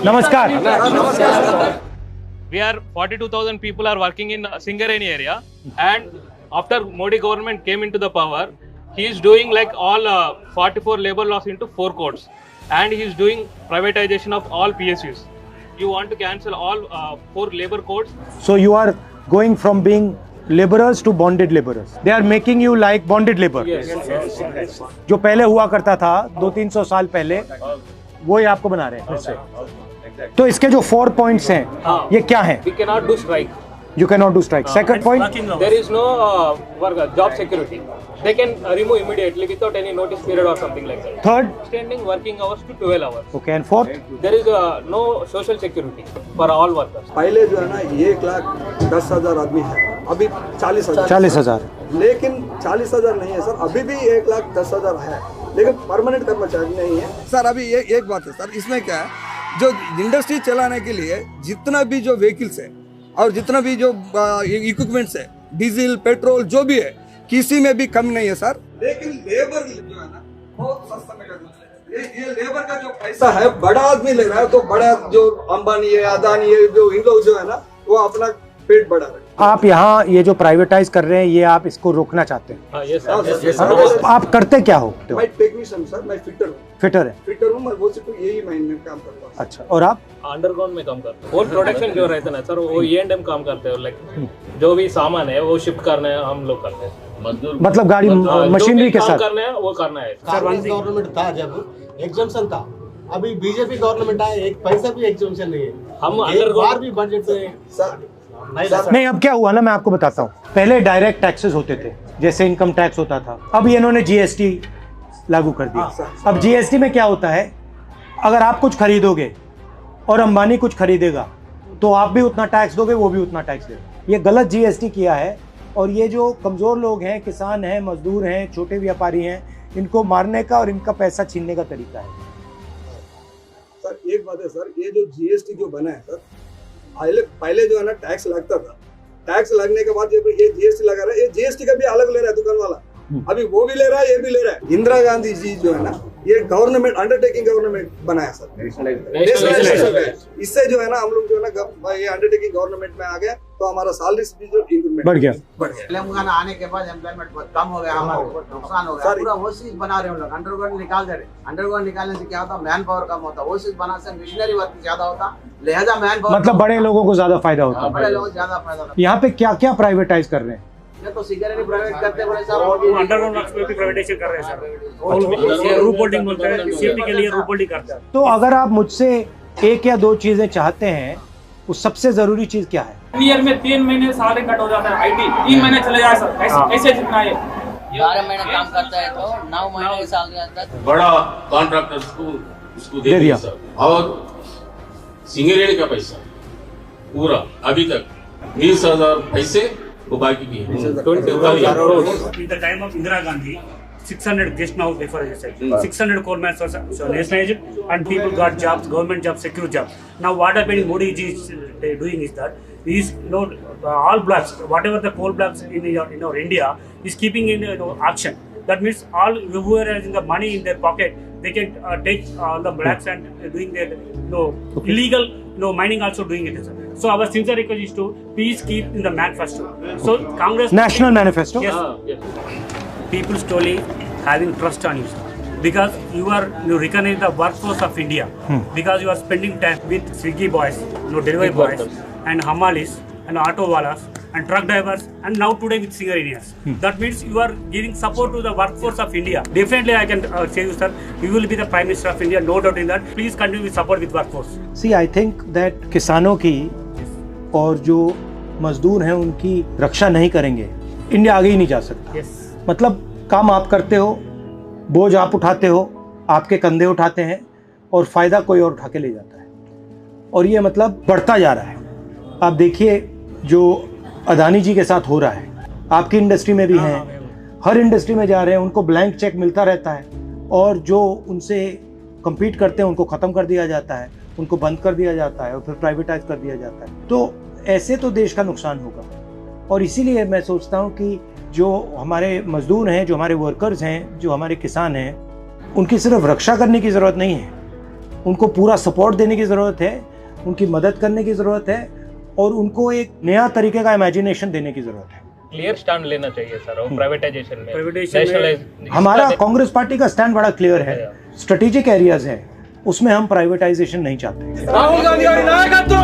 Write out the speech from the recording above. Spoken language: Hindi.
नमस्कार। We are 42,000 people are working in Singareni area, and after Modi government came into the power, he is doing like all 44 labor laws into 4 codes, and he is doing privatization of all PSUs. You want to cancel all 4 labor codes? So you are going from being laborers to bonded laborers. They are making you like bonded labor. Yes. जो पहले हुआ करता था 200-300 साल पहले, वो ही आपको बना रहे हैं फिर से। तो इसके जो 4 points हैं, ये क्या हैं? We cannot do strike. You cannot do strike. Second point, There is no job security. They can remove immediately without any notice period or something like that. third, Extending working hours to 12 hours. okay, and fourth, There is no social security for all workers. पहले जो है ना 1,10,000 आदमी है, अभी 40,000। 40,000। लेकिन 40,000 नहीं है सर, अभी भी 1,10,000 है, लेकिन परमानेंट कर्मचारी नहीं है सर। अभी ये एक बात है सर, इसमें क्या है, जो इंडस्ट्री चलाने के लिए जितना भी जो व्हीकल्स है और जितना भी जो इक्विपमेंट्स है, डीजल पेट्रोल जो भी है, किसी में भी कमी नहीं है सर। लेकिन लेबर जो है ना बहुत सस्ता में कर देते हैं। ये लेबर का जो पैसा है बड़ा आदमी ले रहा है, तो बड़ा जो अंबानी है, अदानी है, जो इन लोग जो है ना वो अपना पेट बढ़ा रहे हैं। आप यहाँ ये जो प्राइवेटाइज कर रहे हैं, ये आप इसको रोकना चाहते हैं। Yes, Yes, sir. sir. आप करते क्या हो? मैं टेक्नीशियन सर, मैं फिटर हूँ। फिटर है। फिटर हूँ, मैं वो सिर्फ यही महीने में काम करता हूँ। अच्छा, और आप? अंडरग्राउंड में काम करते हैं। और प्रोडक्शन जो रहता है ना सर, वो E&M काम करते हैं। लाइक जो भी सामान है वो शिफ्ट करना है, हम लोग करते हैं। मतलब गाड़ी मशीनरी के साथ करना है वो करना है। कांग्रेस गवर्नमेंट था जब एग्जाम्शन था, अभी बीजेपी गवर्नमेंट आए, एक पैसा भी एग्जाम्शन नहीं है। हम एक अंडरग्राउंड बार भी बजट नहीं। अब क्या हुआ ना, मैं आपको बताता हूँ। पहले डायरेक्ट टैक्सेस होते थे, जैसे इनकम टैक्स होता था। अब ये इन्होंने जीएसटी लागू कर दिया। अब जीएसटी में क्या होता है, अगर आप कुछ खरीदोगे और अंबानी कुछ खरीदेगा, तो आप भी उतना टैक्स दोगे, वो भी उतना टैक्स देगा। ये गलत जीएसटी किया है, और ये जो कमजोर लोग हैं, किसान हैं, मजदूर हैं, छोटे व्यापारी हैं, इनको मारने का और इनका पैसा छीनने का तरीका है। सर एक बात है सर, ये जो जीएसटी जो बना है सर, पहले जो है ना टैक्स लगता था, टैक्स लगने के बाद ये जीएसटी लगा रहा है, ये जीएसटी का भी अलग ले रहा है दुकान वाला, अभी वो भी ले रहा है, ये भी ले रहा है। इंदिरा गांधी जी जो है ना, ये गवर्नमेंट अंडरटेकिंग गवर्नमेंट बनाया सर, इससे जो है ना हम लोग जो है ना ये अंडरटेकिंग गवर्नमेंट में आ गया, तो हमारा सैलरी भी जो इंक्रीमेंट बढ़ गया। तेलंगाना आने के बाद एम्प्लॉयमेंट बहुत कम हो गया, हमारा नुकसान हो गया। पूरा वो चीज बना रहे हैं लोग, अंडरग्राउंड निकाल दे रहे। अंडरग्राउंड निकालने से क्या होता, मैन पावर कम होता, वो चीज बना से मिशनरी वर्क ज्यादा होता, लिहाजा मैन पावर मतलब बड़े लोगों को ज्यादा फायदा होता है। बड़े लोगों को ज्यादा फायदा होता। यहाँ पे क्या क्या प्राइवेटाइज कर रहे हैं? ये तो सिगरेट प्राइवेट करते बड़े सर, अंडरग्राउंड वर्क्स में भी प्राइवेटाइजेशन कर रहे हैं सर। रूप होल्डिंग बोलते हैं, सेफ्टी के लिए रूप होल्डिंग करते हैं। तो अगर आप मुझसे एक या 2 चीजें चाहते हैं, वो सबसे जरूरी चीज क्या है? ईयर में 3 महीने सैलरी कट हो जाता है, आईटी 3 महीने चले जाए सर, ऐसे जितना है 12 महीने काम करता है तो 9 महीने की सैलरी आता है। बड़ा कॉन्ट्रैक्टर्स को उसको दे दिया सर। और सिंगरेणी का पैसा पूरा अभी तक 20,000 पैसे वो बाकी की है। In the time of Indira Gandhi, 600 just now before I said 600 coal mines were nationalized and people got jobs, government jobs, secure jobs. Now what happening Modi ji is doing is that is all blocks, whatever the coal blocks in our India is keeping in auction. That means all whoever has the money in their pocket, they can take all the blacks and doing their illegal mining also doing it. So our sincere request is to please keep in the manifesto. So Congress National Manifesto? Yes. People slowly having trust on you, sir, because you recognize the workforce of India, because you are spending time with Swiggy boys, delivery boys, and Hamalis, and auto walas, and truck drivers, and now today with Singarenians. That means you are giving support to the workforce of India. Definitely, I can say you, sir, you will be the Prime Minister of India, no doubt in that. Please continue with support with workforce. See, I think that किसानों की और जो मजदूर हैं उनकी रक्षा नहीं करेंगे, इंडिया आगे ही नहीं जा सकता। मतलब काम आप करते हो, बोझ आप उठाते हो, आपके कंधे उठाते हैं, और फायदा कोई और उठा के ले जाता है, और ये मतलब बढ़ता जा रहा है। आप देखिए जो अदानी जी के साथ हो रहा है, आपकी इंडस्ट्री में भी हैं, हर इंडस्ट्री में जा रहे हैं, उनको ब्लैंक चेक मिलता रहता है, और जो उनसे compete करते हैं उनको ख़त्म कर दिया जाता है, उनको बंद कर दिया जाता है और फिर प्राइवेटाइज कर दिया जाता है। तो ऐसे तो देश का नुकसान होगा, और इसीलिए मैं सोचता हूँ कि जो हमारे मजदूर हैं, जो हमारे वर्कर्स हैं, जो हमारे किसान हैं, उनकी सिर्फ रक्षा करने की ज़रूरत नहीं है, उनको पूरा सपोर्ट देने की ज़रूरत है, उनकी मदद करने की ज़रूरत है और उनको एक नया तरीके का इमेजिनेशन देने की ज़रूरत है। क्लियर स्टैंड लेना चाहिए सर और प्राइवेटाइजेशन में, Privatization में- nationalize- हमारा कांग्रेस पार्टी का स्टैंड बड़ा क्लियर है। स्ट्रेटेजिक एरियाज है, उसमें हम प्राइवेटाइजेशन नहीं चाहते। राहुल गांधी गारी नायकत्व